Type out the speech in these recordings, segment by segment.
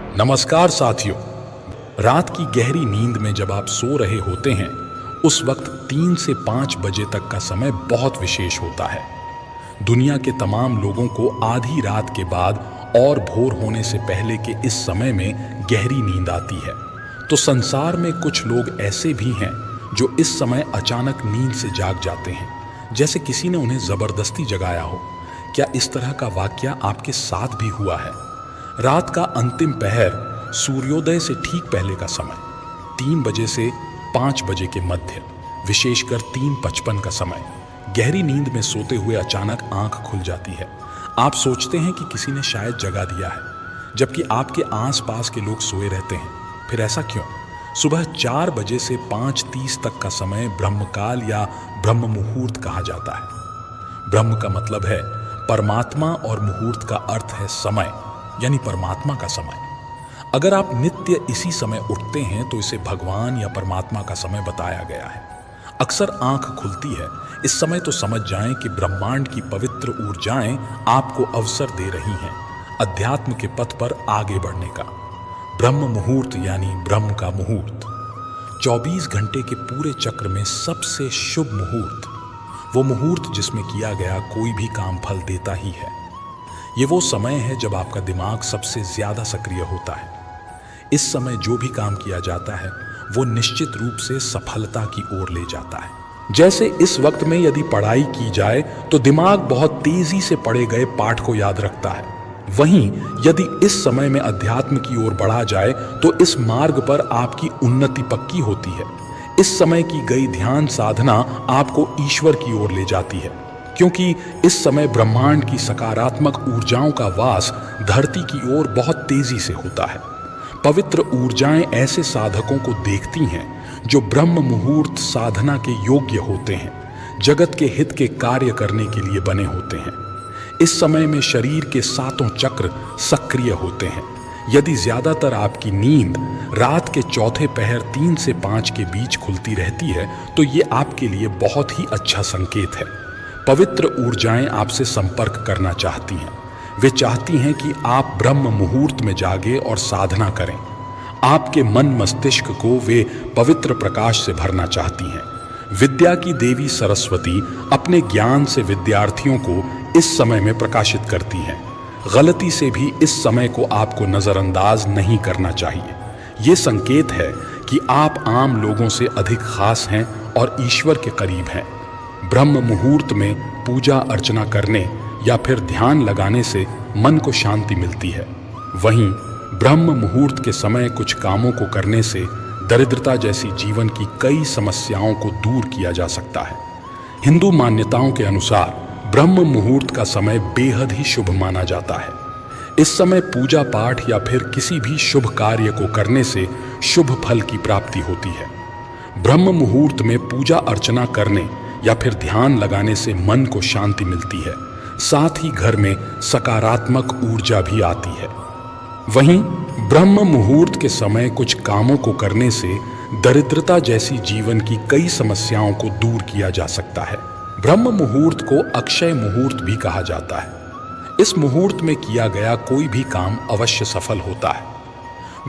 नमस्कार साथियों। रात की गहरी नींद में जब आप सो रहे होते हैं उस वक्त 3 से 5 बजे तक का समय बहुत विशेष होता है। दुनिया के तमाम लोगों को आधी रात के बाद और भोर होने से पहले के इस समय में गहरी नींद आती है। तो संसार में कुछ लोग ऐसे भी हैं जो इस समय अचानक नींद से जाग जाते हैं, जैसे किसी ने उन्हें जबरदस्ती जगाया हो। क्या इस तरह का वाकया आपके साथ भी हुआ है? रात का अंतिम पहर, सूर्योदय से ठीक पहले का समय, 3 बजे से 5 बजे के मध्य, विशेषकर 3:55 का समय, गहरी नींद में सोते हुए अचानक आंख खुल जाती है। आप सोचते हैं कि किसी ने शायद जगा दिया है, जबकि आपके आसपास के लोग सोए रहते हैं। फिर ऐसा क्यों? सुबह 4 बजे से 5:30 तक का समय ब्रह्मकाल या ब्रह्म मुहूर्त कहा जाता है। ब्रह्म का मतलब है परमात्मा और मुहूर्त का अर्थ है समय, यानी परमात्मा का समय। अगर आप नित्य इसी समय उठते हैं तो इसे भगवान या परमात्मा का समय बताया गया है। अक्सर आंख खुलती है इस समय तो समझ जाएं कि ब्रह्मांड की पवित्र ऊर्जाएं आपको अवसर दे रही हैं अध्यात्म के पथ पर आगे बढ़ने का। ब्रह्म मुहूर्त यानी ब्रह्म का मुहूर्त, 24 घंटे के पूरे चक्र में सबसे शुभ मुहूर्त, वो मुहूर्त जिसमें किया गया कोई भी काम फल देता ही है। ये वो समय है जब आपका दिमाग सबसे ज्यादा सक्रिय होता है। इस समय जो भी काम किया जाता है वो निश्चित रूप से सफलता की ओर ले जाता है। जैसे इस वक्त में यदि पढ़ाई की जाए तो दिमाग बहुत तेजी से पढ़े गए पाठ को याद रखता है। वहीं यदि इस समय में अध्यात्म की ओर बढ़ा जाए तो इस मार्ग पर आपकी उन्नति पक्की होती है। इस समय की गई ध्यान साधना आपको ईश्वर की ओर ले जाती है, क्योंकि इस समय ब्रह्मांड की सकारात्मक ऊर्जाओं का वास धरती की ओर बहुत तेजी से होता है। पवित्र ऊर्जाएं ऐसे साधकों को देखती हैं जो ब्रह्म मुहूर्त साधना के योग्य होते हैं, जगत के हित के कार्य करने के लिए बने होते हैं। इस समय में शरीर के 7 चक्र सक्रिय होते हैं। यदि ज्यादातर आपकी नींद रात के चौथे पहर 3 से 5 के बीच खुलती रहती है तो ये आपके लिए बहुत ही अच्छा संकेत है। पवित्र ऊर्जाएं आपसे संपर्क करना चाहती हैं। वे चाहती हैं कि आप ब्रह्म मुहूर्त में जागे और साधना करें। आपके मन मस्तिष्क को वे पवित्र प्रकाश से भरना चाहती हैं। विद्या की देवी सरस्वती अपने ज्ञान से विद्यार्थियों को इस समय में प्रकाशित करती हैं। गलती से भी इस समय को आपको नजरअंदाज नहीं करना चाहिए। ये संकेत है कि आप आम लोगों से अधिक खास हैं और ईश्वर के करीब हैं। ब्रह्म मुहूर्त में पूजा अर्चना करने या फिर ध्यान लगाने से मन को शांति मिलती है। वहीं ब्रह्म मुहूर्त के समय कुछ कामों को करने से दरिद्रता जैसी जीवन की कई समस्याओं को दूर किया जा सकता है। हिंदू मान्यताओं के अनुसार ब्रह्म मुहूर्त का समय बेहद ही शुभ माना जाता है। इस समय पूजा पाठ या फिर किसी भी शुभ कार्य को करने से शुभ फल की प्राप्ति होती है। ब्रह्म मुहूर्त में पूजा अर्चना करने या फिर ध्यान लगाने से मन को शांति मिलती है, साथ ही घर में सकारात्मक ऊर्जा भी आती है। वहीं ब्रह्म मुहूर्त के समय कुछ कामों को करने से दरिद्रता जैसी जीवन की कई समस्याओं को दूर किया जा सकता है। ब्रह्म मुहूर्त को अक्षय मुहूर्त भी कहा जाता है। इस मुहूर्त में किया गया कोई भी काम अवश्य सफल होता है।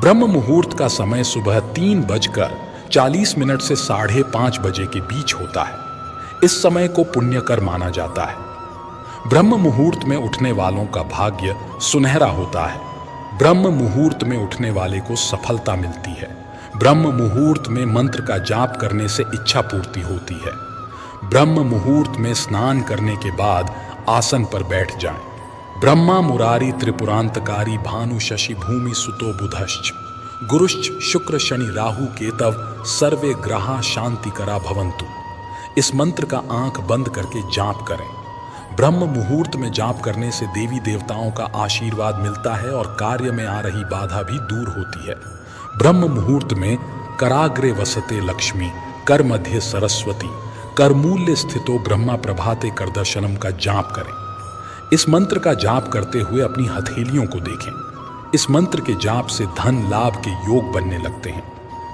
ब्रह्म मुहूर्त का समय सुबह 3:40 से 5:30 बजे के बीच होता है। इस समय को पुण्यकर माना जाता है। ब्रह्म मुहूर्त में उठने वालों का भाग्य सुनहरा होता है। ब्रह्म मुहूर्त में उठने वाले को सफलता मिलती है। ब्रह्म मुहूर्त में मंत्र का जाप करने से इच्छा पूर्ति होती है। ब्रह्म मुहूर्त में स्नान करने के बाद आसन पर बैठ जाएं। ब्रह्मा मुरारी त्रिपुरांतकारी भानु शशि भूमि सुतो बुधश्च गुरुश्च शुक्र शनि राहु केतव सर्वे ग्रहा शांति करा भवंतु। इस मंत्र का आंख बंद करके जाप करें। ब्रह्म मुहूर्त में जाप करने से देवी देवताओं का आशीर्वाद मिलता है और कार्य में आ रही बाधा भी दूर होती है। ब्रह्म मुहूर्त में कराग्रे वसते लक्ष्मी, कर मध्य सरस्वती, कर मूल्य स्थितो ब्रह्मा प्रभाते कर दर्शनम का जाप करें। इस मंत्र का जाप करते हुए अपनी हथेलियों को देखें। इस मंत्र के जाप से धन लाभ के योग बनने लगते हैं।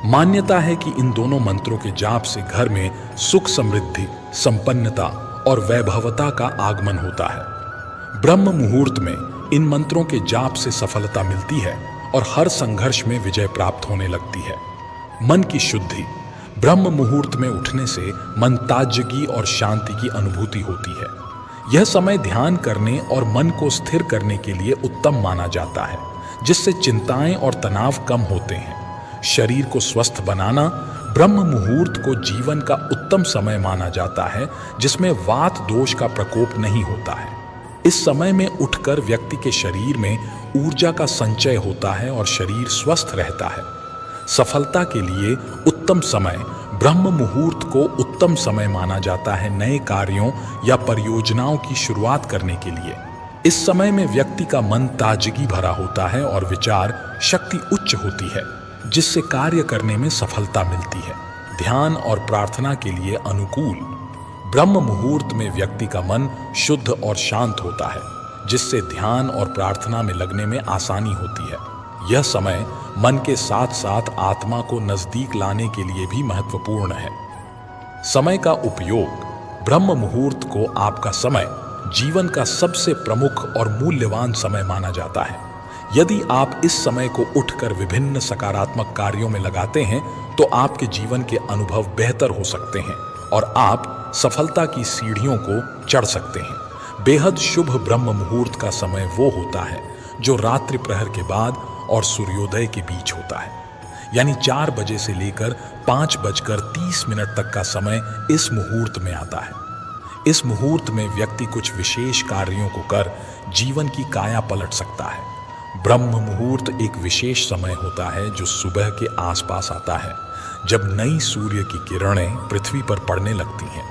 मान्यता है कि इन दोनों मंत्रों के जाप से घर में सुख समृद्धि, संपन्नता और वैभवता का आगमन होता है। ब्रह्म मुहूर्त में इन मंत्रों के जाप से सफलता मिलती है और हर संघर्ष में विजय प्राप्त होने लगती है। मन की शुद्धि। ब्रह्म मुहूर्त में उठने से मन ताजगी और शांति की अनुभूति होती है। यह समय ध्यान करने और मन को स्थिर करने के लिए उत्तम माना जाता है, जिससे चिंताएं और तनाव कम होते हैं। शरीर को स्वस्थ बनाना। ब्रह्म मुहूर्त को जीवन का उत्तम समय माना जाता है, जिसमें वात दोष का प्रकोप नहीं होता है। इस समय में उठकर व्यक्ति के शरीर में ऊर्जा का संचय होता है और शरीर स्वस्थ रहता है। सफलता के लिए उत्तम समय। ब्रह्म मुहूर्त को उत्तम समय माना जाता है नए कार्यों या परियोजनाओं की शुरुआत करने के लिए। इस समय में व्यक्ति का मन ताजगी भरा होता है और विचार शक्ति उच्च होती है, जिससे कार्य करने में सफलता मिलती है। ध्यान और प्रार्थना के लिए अनुकूल। ब्रह्म मुहूर्त में व्यक्ति का मन शुद्ध और शांत होता है, जिससे ध्यान और प्रार्थना में लगने में आसानी होती है। यह समय मन के साथ साथ आत्मा को नजदीक लाने के लिए भी महत्वपूर्ण है। समय का उपयोग। ब्रह्म मुहूर्त को आपका समय जीवन का सबसे प्रमुख और मूल्यवान समय माना जाता है। यदि आप इस समय को उठकर विभिन्न सकारात्मक कार्यों में लगाते हैं तो आपके जीवन के अनुभव बेहतर हो सकते हैं और आप सफलता की सीढ़ियों को चढ़ सकते हैं। बेहद शुभ ब्रह्म मुहूर्त का समय वो होता है जो रात्रि प्रहर के बाद और सूर्योदय के बीच होता है, यानी 4 बजे से लेकर 5:30 तक का समय इस मुहूर्त में आता है। इस मुहूर्त में व्यक्ति कुछ विशेष कार्यों को कर जीवन की काया पलट सकता है। ब्रह्म मुहूर्त एक विशेष समय होता है जो सुबह के आसपास आता है, जब नई सूर्य की किरणें पृथ्वी पर पड़ने लगती हैं।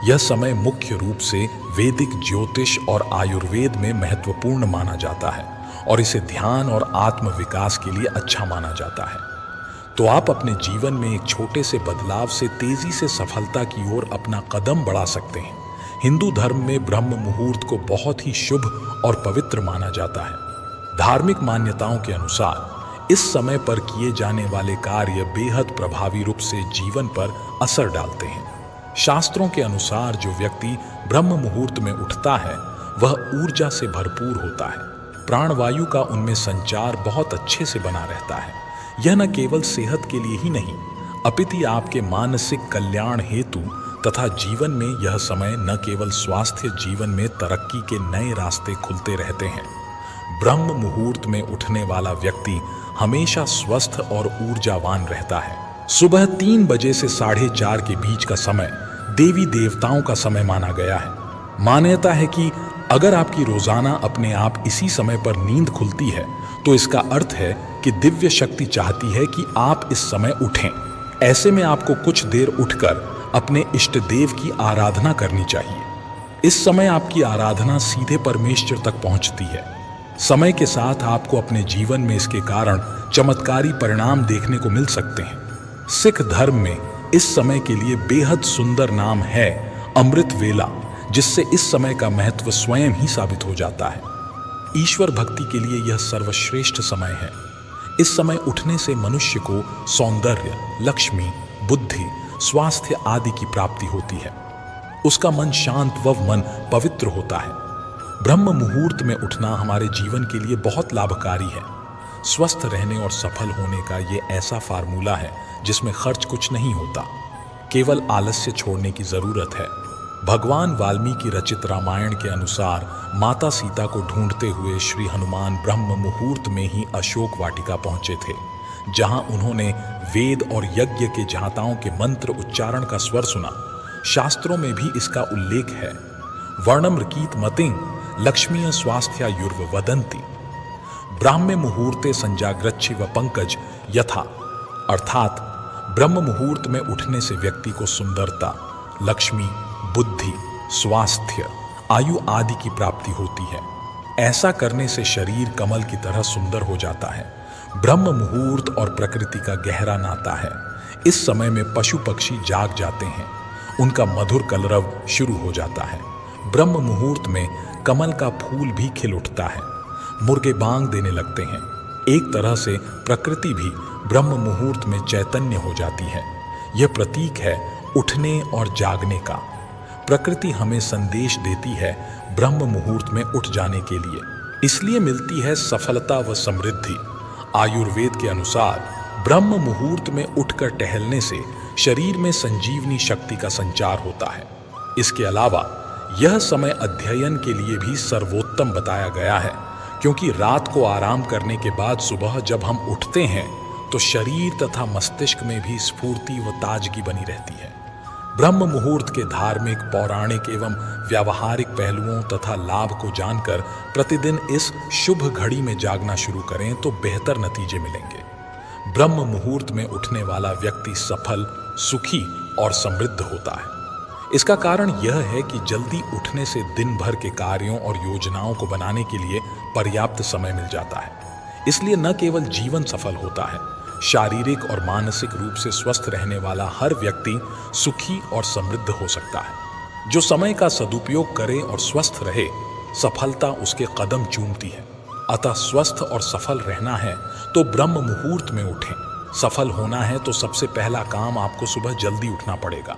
यह समय मुख्य रूप से वैदिक ज्योतिष और आयुर्वेद में महत्वपूर्ण माना जाता है और इसे ध्यान और आत्म विकास के लिए अच्छा माना जाता है। तो आप अपने जीवन में एक छोटे से बदलाव से तेजी से सफलता की ओर अपना कदम बढ़ा सकते हैं। हिंदू धर्म में ब्रह्म मुहूर्त को बहुत ही शुभ और पवित्र माना जाता है। धार्मिक मान्यताओं के अनुसार इस समय पर किए जाने वाले कार्य बेहद प्रभावी रूप से जीवन पर असर डालते हैं। शास्त्रों के अनुसार जो व्यक्ति ब्रह्म मुहूर्त में उठता है वह ऊर्जा से भरपूर होता है। प्राणवायु का उनमें संचार बहुत अच्छे से बना रहता है। यह न केवल सेहत के लिए ही नहीं अपितु आपके मानसिक कल्याण हेतु तथा जीवन में यह समय न केवल स्वास्थ्य जीवन में तरक्की के नए रास्ते खुलते रहते हैं। ब्रह्म मुहूर्त में उठने वाला व्यक्ति हमेशा स्वस्थ और ऊर्जावान रहता है। सुबह 3 बजे से 4:30 के बीच का समय देवी देवताओं का समय माना गया है। मान्यता है कि अगर आपकी रोजाना अपने आप इसी समय पर नींद खुलती है तो इसका अर्थ है कि दिव्य शक्ति चाहती है कि आप इस समय उठें। ऐसे में आपको कुछ देर उठकर अपने इष्ट देव की आराधना करनी चाहिए। इस समय आपकी आराधना सीधे परमेश्वर तक पहुंचती है। समय के साथ आपको अपने जीवन में इसके कारण चमत्कारी परिणाम देखने को मिल सकते हैं। सिख धर्म में इस समय के लिए बेहद सुंदर नाम है अमृत वेला, जिससे इस समय का महत्व स्वयं ही साबित हो जाता है। ईश्वर भक्ति के लिए यह सर्वश्रेष्ठ समय है। इस समय उठने से मनुष्य को सौंदर्य, लक्ष्मी, बुद्धि, स्वास्थ्य आदि की प्राप्ति होती है। उसका मन शांत व मन पवित्र होता है। ब्रह्म मुहूर्त में उठना हमारे जीवन के लिए बहुत लाभकारी है। स्वस्थ रहने और सफल होने का ये ऐसा फार्मूला है जिसमें खर्च कुछ नहीं होता, केवल आलस्य छोड़ने की जरूरत है। भगवान वाल्मीकि रचित रामायण के अनुसार माता सीता को ढूंढते हुए श्री हनुमान ब्रह्म मुहूर्त में ही अशोक वाटिका पहुंचे थे, जहां उन्होंने वेद और यज्ञ के जाताओं के मंत्र उच्चारण का स्वर सुना। शास्त्रों में भी इसका उल्लेख है। वर्णमृकीत मतिं लक्ष्मीय स्वास्थ्यायुर्व वदन्ति ब्राह्म्य मुहूर्ते संजाग्रच्छि व पंकज यथा, अर्थात ब्रह्म मुहूर्त में उठने से व्यक्ति को सुंदरता, लक्ष्मी, बुद्धि, स्वास्थ्य, आयु आदि की प्राप्ति होती है। ऐसा करने से शरीर कमल की तरह सुंदर हो जाता है। ब्रह्म मुहूर्त और प्रकृति का गहरा नाता है। इस समय में पशु पक्षी जाग जाते हैं, उनका मधुर कलरव शुरू हो जाता है। ब्रह्म मुहूर्त में कमल का फूल भी खिल उठता है, मुर्गे बांग देने लगते हैं। एक तरह से प्रकृति भी ब्रह्म मुहूर्त में चैतन्य हो जाती है। यह प्रतीक है उठने और जागने का। प्रकृति हमें संदेश देती है ब्रह्म मुहूर्त में उठ जाने के लिए। इसलिए मिलती है सफलता व समृद्धि। आयुर्वेद के अनुसार ब्रह्म मुहूर्त में उठकर टहलने से शरीर में संजीवनी शक्ति का संचार होता है। इसके अलावा यह समय अध्ययन के लिए भी सर्वोत्तम बताया गया है, क्योंकि रात को आराम करने के बाद सुबह जब हम उठते हैं तो शरीर तथा मस्तिष्क में भी स्फूर्ति व ताजगी बनी रहती है। ब्रह्म मुहूर्त के धार्मिक, पौराणिक एवं व्यावहारिक पहलुओं तथा लाभ को जानकर प्रतिदिन इस शुभ घड़ी में जागना शुरू करें तो बेहतर नतीजे मिलेंगे। ब्रह्म मुहूर्त में उठने वाला व्यक्ति सफल, सुखी और समृद्ध होता है। इसका कारण यह है कि जल्दी उठने से दिन भर के कार्यों और योजनाओं को बनाने के लिए पर्याप्त समय मिल जाता है। इसलिए न केवल जीवन सफल होता है, शारीरिक और मानसिक रूप से स्वस्थ रहने वाला हर व्यक्ति सुखी और समृद्ध हो सकता है। जो समय का सदुपयोग करे और स्वस्थ रहे, सफलता उसके कदम चूमती है। अतः स्वस्थ और सफल रहना है तो ब्रह्म मुहूर्त में उठें। सफल होना है तो सबसे पहला काम आपको सुबह जल्दी उठना पड़ेगा।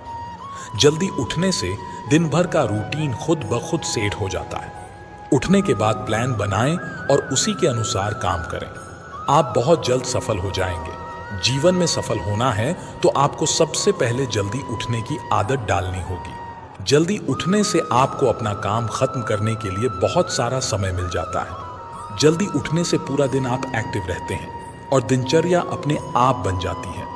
जल्दी उठने से दिन भर का रूटीन खुद ब खुद सेट हो जाता है। उठने के बाद प्लान बनाएं और उसी के अनुसार काम करें। आप बहुत जल्द सफल हो जाएंगे। जीवन में सफल होना है तो आपको सबसे पहले जल्दी उठने की आदत डालनी होगी। जल्दी उठने से आपको अपना काम खत्म करने के लिए बहुत सारा समय मिल जाता है। जल्दी उठने से पूरा दिन आप एक्टिव रहते हैं और दिनचर्या अपने आप बन जाती है।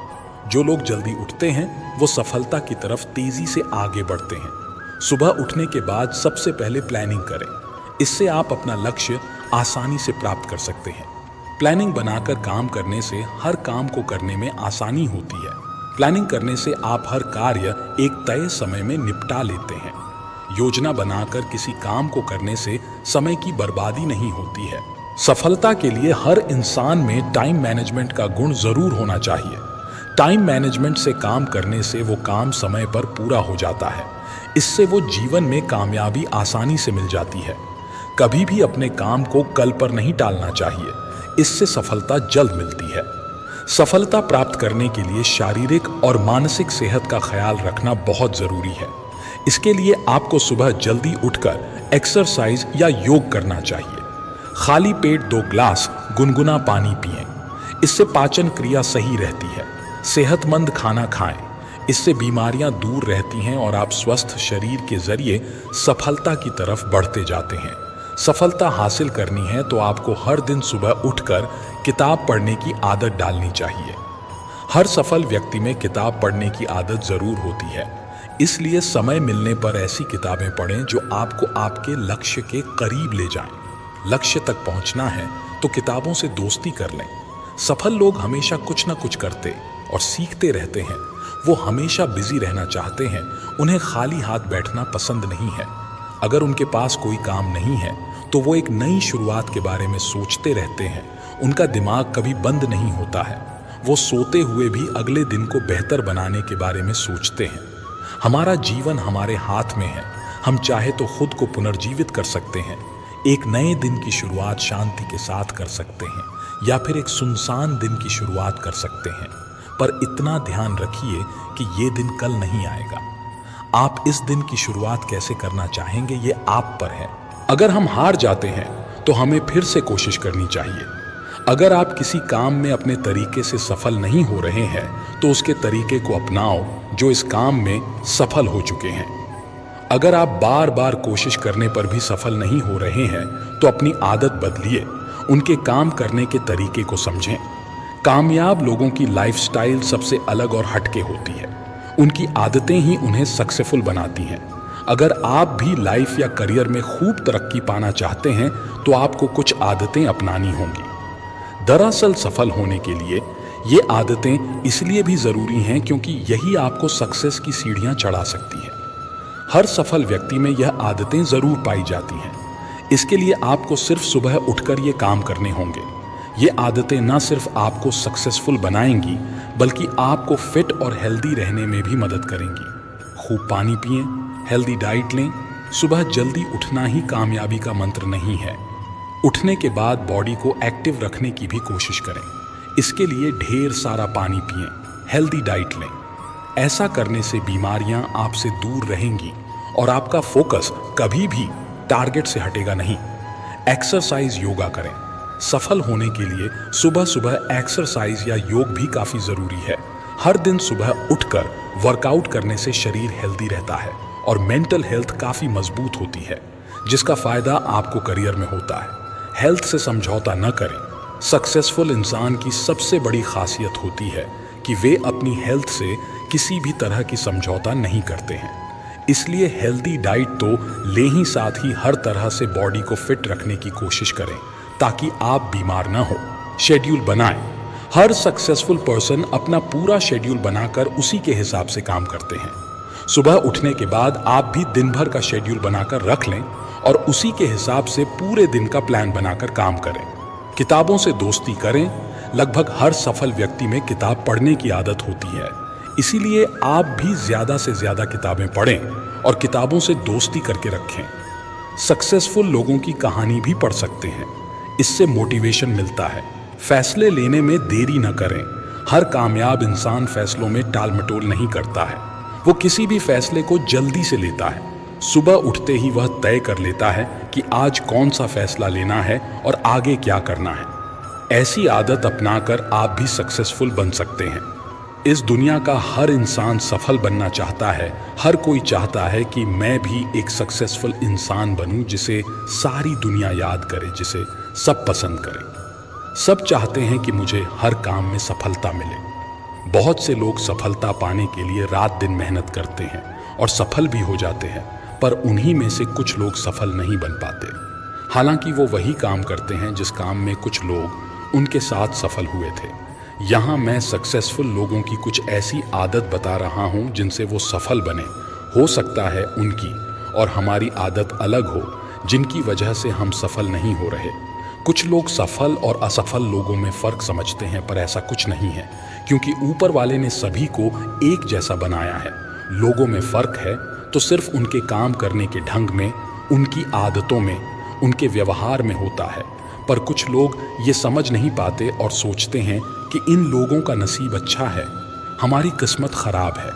जो लोग जल्दी उठते हैं वो सफलता की तरफ तेजी से आगे बढ़ते हैं। सुबह उठने के बाद सबसे पहले प्लानिंग करें। इससे आप अपना लक्ष्य आसानी से प्राप्त कर सकते हैं। प्लानिंग बनाकर काम करने से हर काम को करने में आसानी होती है। प्लानिंग करने से आप हर कार्य एक तय समय में निपटा लेते हैं। योजना बनाकर किसी काम को करने से समय की बर्बादी नहीं होती है। सफलता के लिए हर इंसान में टाइम मैनेजमेंट का गुण जरूर होना चाहिए। टाइम मैनेजमेंट से काम करने से वो काम समय पर पूरा हो जाता है। इससे वो जीवन में कामयाबी आसानी से मिल जाती है। कभी भी अपने काम को कल पर नहीं टालना चाहिए। इससे सफलता जल्द मिलती है। सफलता प्राप्त करने के लिए शारीरिक और मानसिक सेहत का ख्याल रखना बहुत जरूरी है। इसके लिए आपको सुबह जल्दी उठकर एक्सरसाइज या योग करना चाहिए। खाली पेट 2 ग्लास गुनगुना पानी पिएं। इससे पाचन क्रिया सही रहती है। सेहतमंद खाना खाएं। इससे बीमारियां दूर रहती हैं और आप स्वस्थ शरीर के जरिए सफलता की तरफ बढ़ते जाते हैं। सफलता हासिल करनी है तो आपको हर दिन सुबह उठकर किताब पढ़ने की आदत डालनी चाहिए। हर सफल व्यक्ति में किताब पढ़ने की आदत जरूर होती है। इसलिए समय मिलने पर ऐसी किताबें पढ़ें जो आपको आपके लक्ष्य के करीब ले जाएं। लक्ष्य तक पहुंचना है तो किताबों से दोस्ती कर लें। सफल लोग हमेशा कुछ न कुछ करते और सीखते रहते हैं। वो हमेशा बिजी रहना चाहते हैं। उन्हें खाली हाथ बैठना पसंद नहीं है। अगर उनके पास कोई काम नहीं है तो वो एक नई शुरुआत के बारे में सोचते रहते हैं। उनका दिमाग कभी बंद नहीं होता है। वो सोते हुए भी अगले दिन को बेहतर बनाने के बारे में सोचते हैं। हमारा जीवन हमारे हाथ में है। हम चाहे तो खुद को पुनर्जीवित कर सकते हैं। एक नए दिन की शुरुआत शांति के साथ कर सकते हैं या फिर एक सुनसान दिन की शुरुआत कर सकते हैं। पर इतना ध्यान रखिए कि ये दिन कल नहीं आएगा। आप इस दिन की शुरुआत कैसे करना चाहेंगे ये आप पर है। अगर हम हार जाते हैं तो हमें फिर से कोशिश करनी चाहिए। अगर आप किसी काम में अपने तरीके से सफल नहीं हो रहे हैं तो उसके तरीके को अपनाओ जो इस काम में सफल हो चुके हैं। अगर आप बार बार कोशिश करने पर भी सफल नहीं हो रहे हैं तो अपनी आदत बदलिए। उनके काम करने के तरीके को समझें। कामयाब लोगों की लाइफस्टाइल सबसे अलग और हटके होती है। उनकी आदतें ही उन्हें सक्सेसफुल बनाती हैं। अगर आप भी लाइफ या करियर में खूब तरक्की पाना चाहते हैं तो आपको कुछ आदतें अपनानी होंगी। दरअसल सफल होने के लिए ये आदतें इसलिए भी ज़रूरी हैं क्योंकि यही आपको सक्सेस की सीढ़ियां चढ़ा सकती हैं। हर सफल व्यक्ति में यह आदतें ज़रूर पाई जाती हैं। इसके लिए आपको सिर्फ सुबह उठकर ये काम करने होंगे। ये आदतें न सिर्फ आपको सक्सेसफुल बनाएंगी बल्कि आपको फिट और हेल्दी रहने में भी मदद करेंगी। खूब पानी पिएं, हेल्दी डाइट लें। सुबह जल्दी उठना ही कामयाबी का मंत्र नहीं है। उठने के बाद बॉडी को एक्टिव रखने की भी कोशिश करें। इसके लिए ढेर सारा पानी पिएं, हेल्दी डाइट लें। ऐसा करने से बीमारियां आपसे दूर रहेंगी और आपका फोकस कभी भी टारगेट से हटेगा नहीं। एक्सरसाइज, योगा करें। सफल होने के लिए सुबह सुबह एक्सरसाइज या योग भी काफ़ी ज़रूरी है। हर दिन सुबह उठकर वर्कआउट करने से शरीर हेल्दी रहता है और मेंटल हेल्थ काफ़ी मजबूत होती है, जिसका फ़ायदा आपको करियर में होता है। हेल्थ से समझौता न करें। सक्सेसफुल इंसान की सबसे बड़ी खासियत होती है कि वे अपनी हेल्थ से किसी भी तरह की समझौता नहीं करते हैं। इसलिए हेल्दी डाइट तो ले ही, साथ ही हर तरह से बॉडी को फिट रखने की कोशिश करें ताकि आप बीमार ना हो। शेड्यूल बनाएं। हर सक्सेसफुल पर्सन अपना पूरा शेड्यूल बनाकर उसी के हिसाब से काम करते हैं। सुबह उठने के बाद आप भी दिन भर का शेड्यूल बनाकर रख लें और उसी के हिसाब से पूरे दिन का प्लान बनाकर काम करें। किताबों से दोस्ती करें। लगभग हर सफल व्यक्ति में किताब पढ़ने की आदत होती है, इसीलिए आप भी ज्यादा से ज्यादा किताबें पढ़ें और किताबों से दोस्ती करके रखें। सक्सेसफुल लोगों की कहानी भी पढ़ सकते हैं, इससे मोटिवेशन मिलता है। फैसले लेने में देरी न करें। हर कामयाब इंसान फैसलों में टाल मटोल नहीं करता है, वो किसी भी फैसले को जल्दी से लेता है। सुबह उठते ही वह तय कर लेता है कि आज कौन सा फैसला लेना है और आगे क्या करना है। ऐसी आदत अपनाकर आप भी सक्सेसफुल बन सकते हैं। इस दुनिया का हर इंसान सफल बनना चाहता है। हर कोई चाहता है कि मैं भी एक सक्सेसफुल इंसान बनूं, जिसे सारी दुनिया याद करे, जिसे सब पसंद करें। सब चाहते हैं कि मुझे हर काम में सफलता मिले। बहुत से लोग सफलता पाने के लिए रात दिन मेहनत करते हैं और सफल भी हो जाते हैं, पर उन्हीं में से कुछ लोग सफल नहीं बन पाते। हालांकि वो वही काम करते हैं जिस काम में कुछ लोग उनके साथ सफल हुए थे। यहाँ मैं सक्सेसफुल लोगों की कुछ ऐसी आदत बता रहा हूँ जिनसे वो सफल बने। हो सकता है उनकी और हमारी आदत अलग हो, जिनकी वजह से हम सफल नहीं हो रहे। कुछ लोग सफल और असफल लोगों में फ़र्क समझते हैं, पर ऐसा कुछ नहीं है, क्योंकि ऊपर वाले ने सभी को एक जैसा बनाया है। लोगों में फ़र्क है तो सिर्फ उनके काम करने के ढंग में, उनकी आदतों में, उनके व्यवहार में होता है। पर कुछ लोग ये समझ नहीं पाते और सोचते हैं कि इन लोगों का नसीब अच्छा है, हमारी किस्मत खराब है।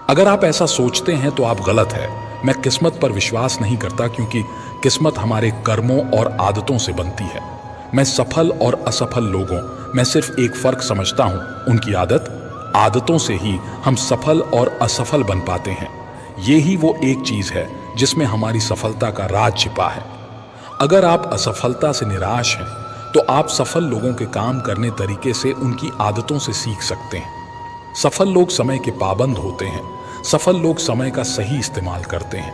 अगर आप ऐसा सोचते हैं तो आप गलत है। मैं किस्मत पर विश्वास नहीं करता, क्योंकि किस्मत हमारे कर्मों और आदतों से बनती है। मैं सफल और असफल लोगों में सिर्फ एक फ़र्क समझता हूँ, उनकी आदतों से ही हम सफल और असफल बन पाते हैं। ये ही वो एक चीज़ है जिसमें हमारी सफलता का राज छिपा है। अगर आप असफलता से निराश हैं तो आप सफल लोगों के काम करने तरीके से, उनकी आदतों से सीख सकते हैं। सफल लोग समय के पाबंद होते हैं। सफल लोग समय का सही इस्तेमाल करते हैं।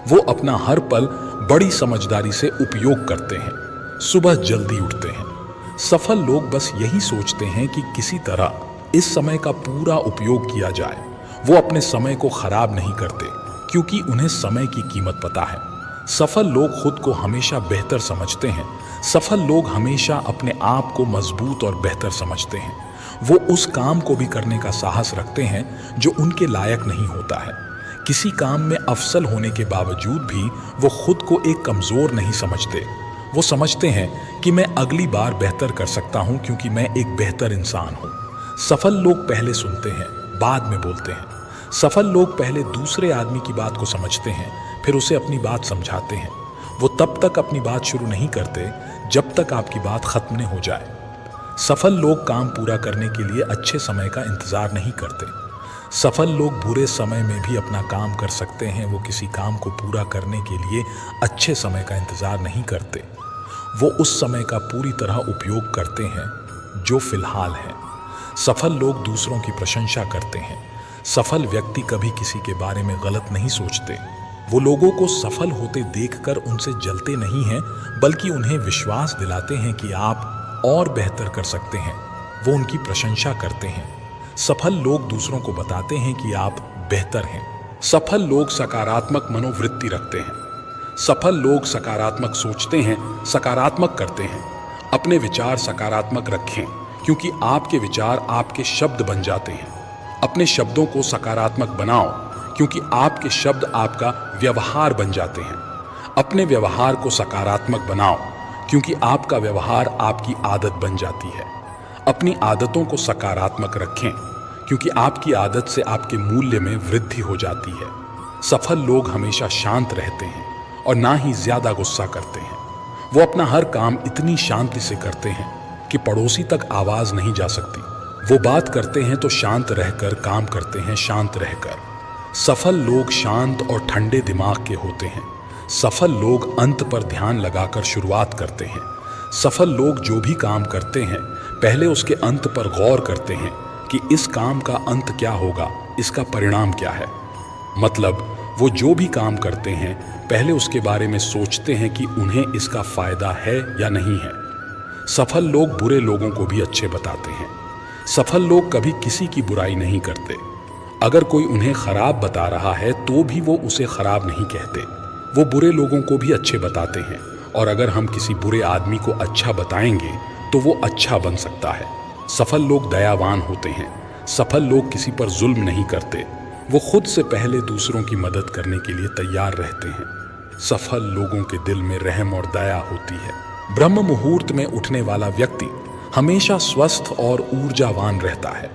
वो अपना हर पल बड़ी समझदारी से उपयोग करते हैं। सुबह जल्दी उठते हैं। सफल लोग बस यही सोचते हैं कि किसी तरह इस समय का पूरा उपयोग किया जाए। वो अपने समय को खराब नहीं करते, क्योंकि उन्हें समय की कीमत पता है। सफल लोग खुद को हमेशा बेहतर समझते हैं। सफल लोग हमेशा अपने आप को मजबूत और बेहतर समझते हैं। वो उस काम को भी करने का साहस रखते हैं जो उनके लायक नहीं होता है। किसी काम में अफसल होने के बावजूद भी वो खुद को एक कमज़ोर नहीं समझते। वो समझते हैं कि मैं अगली बार बेहतर कर सकता हूँ, क्योंकि मैं एक बेहतर इंसान हूँ। सफल लोग पहले सुनते हैं, बाद में बोलते हैं। सफल लोग पहले दूसरे आदमी की बात को समझते हैं, फिर उसे अपनी बात समझाते हैं। वो तब तक अपनी बात शुरू नहीं करते जब तक आपकी बात खत्म न हो जाए। सफल लोग काम पूरा करने के लिए अच्छे समय का इंतजार नहीं करते। सफल लोग बुरे समय में भी अपना काम कर सकते हैं। वो किसी काम को पूरा करने के लिए अच्छे समय का इंतजार नहीं करते। वो उस समय का पूरी तरह उपयोग करते हैं जो फिलहाल है। सफल लोग दूसरों की प्रशंसा करते हैं। सफल व्यक्ति कभी किसी के बारे में गलत नहीं सोचते। वो लोगों को सफल होते देखकर उनसे जलते नहीं हैं, बल्कि उन्हें विश्वास दिलाते हैं कि आप और बेहतर कर सकते हैं। वो उनकी प्रशंसा करते हैं। सफल लोग दूसरों को बताते हैं कि आप बेहतर हैं। सफल लोग सकारात्मक मनोवृत्ति रखते हैं। सफल लोग सकारात्मक सोचते हैं, सकारात्मक करते हैं। अपने विचार सकारात्मक रखें, क्योंकि आपके विचार आपके शब्द बन जाते हैं। अपने शब्दों को सकारात्मक बनाओ, क्योंकि आपके शब्द आपका व्यवहार बन जाते हैं। अपने व्यवहार को सकारात्मक बनाओ, क्योंकि आपका व्यवहार आपकी आदत बन जाती है। अपनी आदतों को सकारात्मक रखें, क्योंकि आपकी आदत से आपके मूल्य में वृद्धि हो जाती है। सफल लोग हमेशा शांत रहते हैं और ना ही ज्यादा गुस्सा करते हैं। वो अपना हर काम इतनी शांति से करते हैं कि पड़ोसी तक आवाज नहीं जा सकती। वो बात करते हैं तो शांत रहकर, काम करते हैं शांत रहकर। सफल लोग शांत और ठंडे दिमाग के होते हैं। सफल लोग अंत पर ध्यान लगाकर शुरुआत करते हैं। सफल लोग जो भी काम करते हैं पहले उसके अंत पर गौर करते हैं कि इस काम का अंत क्या होगा, इसका परिणाम क्या है। मतलब वो जो भी काम करते हैं पहले उसके बारे में सोचते हैं कि उन्हें इसका फायदा है या नहीं है। सफल लोग बुरे लोगों को भी अच्छे बताते हैं। सफल लोग कभी किसी की बुराई नहीं करते। अगर कोई उन्हें खराब बता रहा है तो भी वो उसे खराब नहीं कहते। वो बुरे लोगों को भी अच्छे बताते हैं, और अगर हम किसी बुरे आदमी को अच्छा बताएंगे तो वो अच्छा बन सकता है। सफल लोग दयावान होते हैं। सफल लोग किसी पर जुल्म नहीं करते। वो खुद से पहले दूसरों की मदद करने के लिए तैयार रहते हैं। सफल लोगों के दिल में रहम और दया होती है। ब्रह्म मुहूर्त में उठने वाला व्यक्ति हमेशा स्वस्थ और ऊर्जावान रहता है।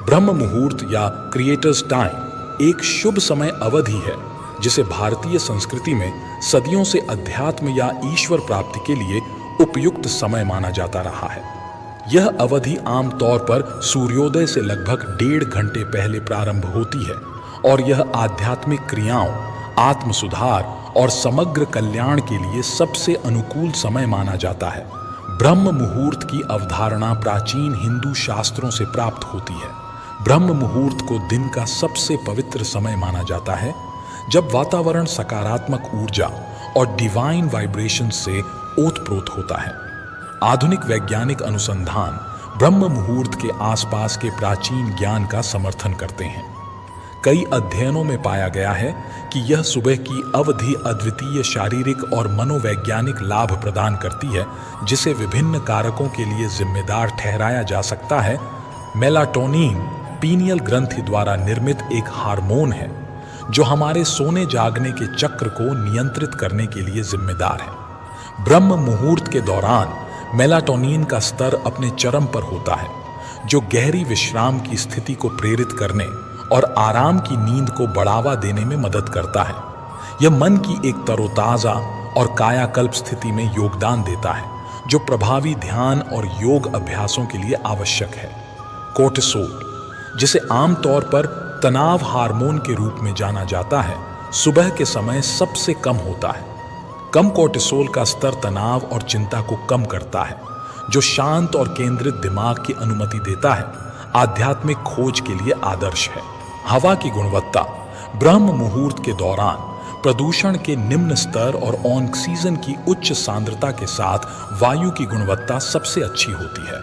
ब्रह्म मुहूर्त या क्रिएटर्स टाइम एक शुभ समय अवधि है जिसे भारतीय संस्कृति में सदियों से अध्यात्म या ईश्वर प्राप्ति के लिए उपयुक्त समय माना जाता रहा है। यह अवधि आमतौर पर सूर्योदय से लगभग 1.5 घंटे पहले प्रारंभ होती है और यह आध्यात्मिक क्रियाओं, आत्म सुधार और समग्र कल्याण के लिए सबसे अनुकूल समय माना जाता है। ब्रह्म मुहूर्त की अवधारणा प्राचीन हिंदू शास्त्रों से प्राप्त होती है। ब्रह्म मुहूर्त को दिन का सबसे पवित्र समय माना जाता है, जब वातावरण सकारात्मक ऊर्जा और डिवाइन वाइब्रेशन से ओतप्रोत होता है। आधुनिक वैज्ञानिक अनुसंधान ब्रह्म मुहूर्त के आसपास के प्राचीन ज्ञान का समर्थन करते हैं। कई अध्ययनों में पाया गया है कि यह सुबह की अवधि अद्वितीय शारीरिक और मनोवैज्ञानिक लाभ प्रदान करती है, जिसे विभिन्न कारकों के लिए जिम्मेदार ठहराया जा सकता है। मेलाटोनिन पीनियल ग्रंथि द्वारा निर्मित एक हार्मोन है जो हमारे सोने जागने के चक्र को नियंत्रित करने के लिए जिम्मेदार है। ब्रह्म मुहूर्त के दौरान मेलाटोनिन का स्तर अपने चरम पर होता है, जो गहरी विश्राम की स्थिति को प्रेरित करने और आराम की नींद को बढ़ावा देने में मदद करता है। यह मन की एक तरोताजा और कायाकल्प स्थिति में योगदान देता है, जो प्रभावी ध्यान और योग अभ्यासों के लिए आवश्यक है। कोर्टिसोल, जिसे आमतौर पर तनाव हार्मोन के रूप में जाना जाता है, सुबह के समय सबसे कम होता है। कम कोर्टिसोल का स्तर तनाव और चिंता को कम करता है, जो शांत और केंद्रित दिमाग की अनुमति देता है। आध्यात्मिक खोज के लिए आदर्श है। हवा की गुणवत्ता ब्रह्म मुहूर्त के दौरान प्रदूषण के निम्न स्तर और ऑक्सीजन की उच्च सांद्रता के साथ वायु की गुणवत्ता सबसे अच्छी होती है।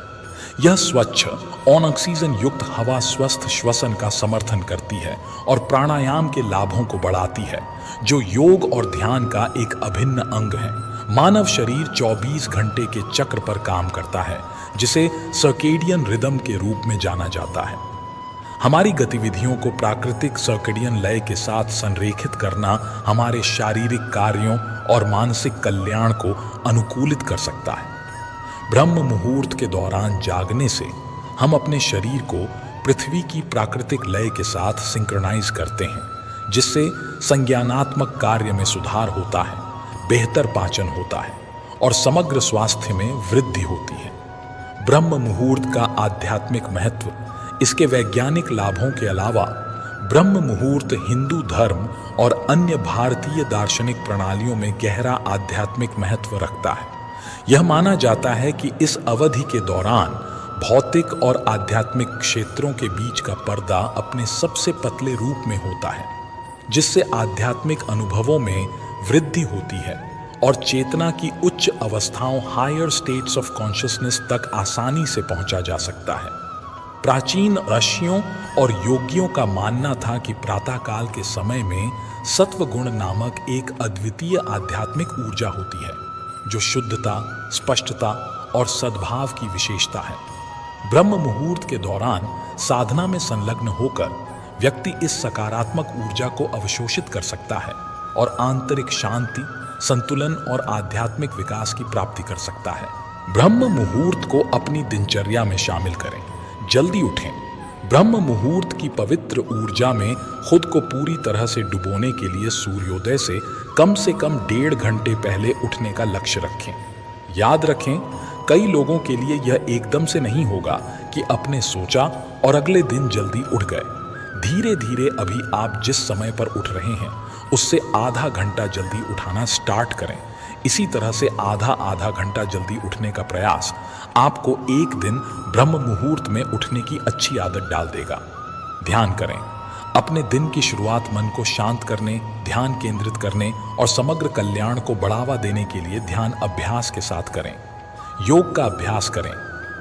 यह स्वच्छ ऑक्सीजन युक्त हवा स्वस्थ श्वसन का समर्थन करती है और प्राणायाम के लाभों को बढ़ाती है, जो योग और ध्यान का एक अभिन्न अंग है। मानव शरीर 24 घंटे के चक्र पर काम करता है, जिसे सर्केडियन रिदम के रूप में जाना जाता है। हमारी गतिविधियों को प्राकृतिक सर्केडियन लय के साथ संरेखित करना हमारे शारीरिक कार्यों और मानसिक कल्याण को अनुकूलित कर सकता है। ब्रह्म मुहूर्त के दौरान जागने से हम अपने शरीर को पृथ्वी की प्राकृतिक लय के साथ सिंक्रनाइज करते हैं, जिससे संज्ञानात्मक कार्य में सुधार होता है, बेहतर पाचन होता है और समग्र स्वास्थ्य में वृद्धि होती है। ब्रह्म मुहूर्त का आध्यात्मिक महत्व। इसके वैज्ञानिक लाभों के अलावा ब्रह्म मुहूर्त हिंदू धर्म और अन्य भारतीय दार्शनिक प्रणालियों में गहरा आध्यात्मिक महत्व रखता है। यह माना जाता है कि इस अवधि के दौरान भौतिक और आध्यात्मिक क्षेत्रों के बीच का पर्दा अपने सबसे पतले रूप में होता है, जिससे आध्यात्मिक अनुभवों में वृद्धि होती है और चेतना की उच्च अवस्थाओं हायर स्टेट्स ऑफ कॉन्शियसनेस तक आसानी से पहुंचा जा सकता है। प्राचीन ऋषियों और योगियों का मानना था कि प्रातःकाल के समय में सत्व गुण नामक एक अद्वितीय आध्यात्मिक ऊर्जा होती है, जो शुद्धता, स्पष्टता और सद्भाव की विशेषता है। ब्रह्म मुहूर्त के दौरान साधना में संलग्न होकर व्यक्ति इस सकारात्मक ऊर्जा को अवशोषित कर सकता है और आंतरिक शांति, संतुलन और आध्यात्मिक विकास की प्राप्ति कर सकता है। ब्रह्म मुहूर्त को अपनी दिनचर्या में शामिल करें। जल्दी उठें। ब्रह्म मुहूर्त की पवित्र ऊर्जा में खुद को पूरी तरह से डुबोने के लिए सूर्योदय से कम 1.5 घंटे पहले उठने का लक्ष्य रखें। याद रखें, कई लोगों के लिए यह एकदम से नहीं होगा कि अपने सोचा और अगले दिन जल्दी उठ गए। धीरे धीरे अभी आप जिस समय पर उठ रहे हैं उससे आधा घंटा जल्दी उठाना स्टार्ट करें। इसी तरह से आधा आधा घंटा जल्दी उठने का प्रयास आपको एक दिन ब्रह्म मुहूर्त में उठने की अच्छी आदत डाल देगा। ध्यान करें। अपने दिन की शुरुआत मन को शांत करने, ध्यान केंद्रित करने और समग्र कल्याण को बढ़ावा देने के लिए ध्यान अभ्यास के साथ करें। योग का अभ्यास करें।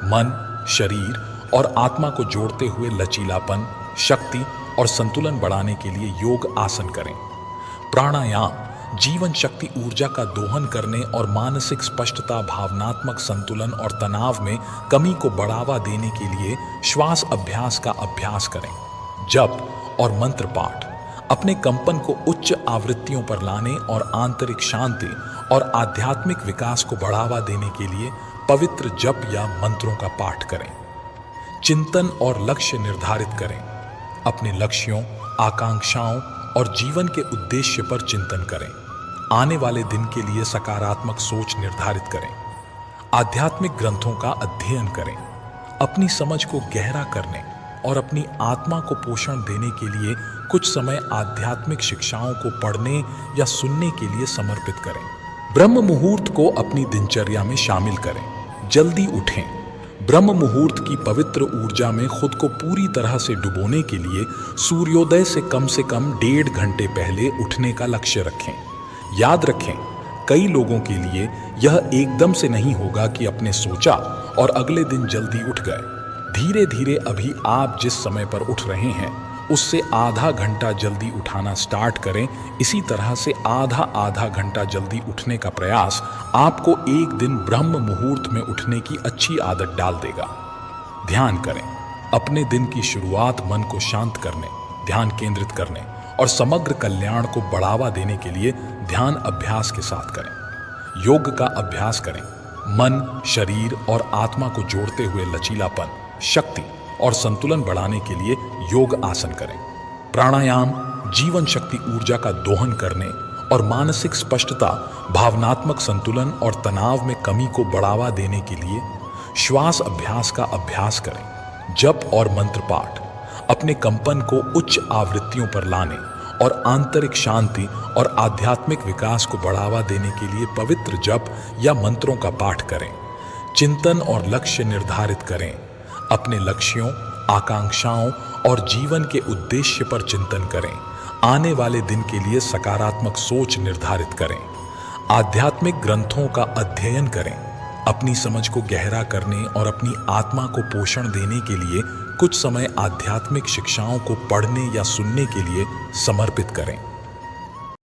मन, शरीर और आत्मा को जोड़ते हुए लचीलापन, शक्ति और संतुलन बढ़ाने के लिए योग आसन करें। प्राणायाम जीवन शक्ति ऊर्जा का दोहन करने और मानसिक स्पष्टता, भावनात्मक संतुलन और तनाव में कमी को बढ़ावा देने के लिए श्वास अभ्यास का अभ्यास करें। जप और मंत्र पाठ अपने कंपन को उच्च आवृत्तियों पर लाने और आंतरिक शांति और आध्यात्मिक विकास को बढ़ावा देने के लिए पवित्र जप या मंत्रों का पाठ करें। चिंतन और लक्ष्य निर्धारित करें। अपने लक्ष्यों, आकांक्षाओं और जीवन के उद्देश्य पर चिंतन करें। आने वाले दिन के लिए सकारात्मक सोच निर्धारित करें। आध्यात्मिक ग्रंथों का अध्ययन करें। अपनी समझ को गहरा करने और अपनी आत्मा को पोषण देने के लिए कुछ समय आध्यात्मिक शिक्षाओं को पढ़ने या सुनने के लिए समर्पित करें। ब्रह्म मुहूर्त को अपनी दिनचर्या में शामिल करें। जल्दी उठें। ब्रह्म मुहूर्त की पवित्र ऊर्जा में खुद को पूरी तरह से डुबोने के लिए सूर्योदय से कम 1.5 घंटे पहले उठने का लक्ष्य रखें। याद रखें, कई लोगों के लिए यह एकदम से नहीं होगा कि अपने सोचा और अगले दिन जल्दी उठ गए। धीरे धीरे अभी आप जिस समय पर उठ रहे हैं उससे आधा घंटा जल्दी उठाना स्टार्ट करें। इसी तरह से आधा आधा घंटा जल्दी उठने का प्रयास आपको एक दिन ब्रह्म मुहूर्त में उठने की अच्छी आदत डाल देगा। ध्यान करें। अपने दिन की शुरुआत मन को शांत करने, ध्यान केंद्रित करने और समग्र कल्याण को बढ़ावा देने के लिए ध्यान अभ्यास के साथ करें। योग का अभ्यास करें। मन, शरीर और आत्मा को जोड़ते हुए लचीलापन, शक्ति और संतुलन बढ़ाने के लिए योग आसन करें। प्राणायाम जीवन शक्ति ऊर्जा का दोहन करने और मानसिक स्पष्टता, भावनात्मक संतुलन और तनाव में कमी को बढ़ावा देने के लिए श्वास अभ्यास का अभ्यास करें। जप और मंत्र पाठ अपने कंपन को उच्च आवृत्तियों पर लाने और आंतरिक शांति और आध्यात्मिक विकास को बढ़ावा देने के लिए पवित्र जप या मंत्रों का पाठ करें। चिंतन और लक्ष्य निर्धारित करें। अपने लक्ष्यों, आकांक्षाओं और जीवन के उद्देश्य पर चिंतन करें। आने वाले दिन के लिए सकारात्मक सोच निर्धारित करें। आध्यात्मिक ग्रंथों का अध्ययन करें। अपनी समझ को गहरा करने और अपनी आत्मा को पोषण देने के लिए कुछ समय आध्यात्मिक शिक्षाओं को पढ़ने या सुनने के लिए समर्पित करें।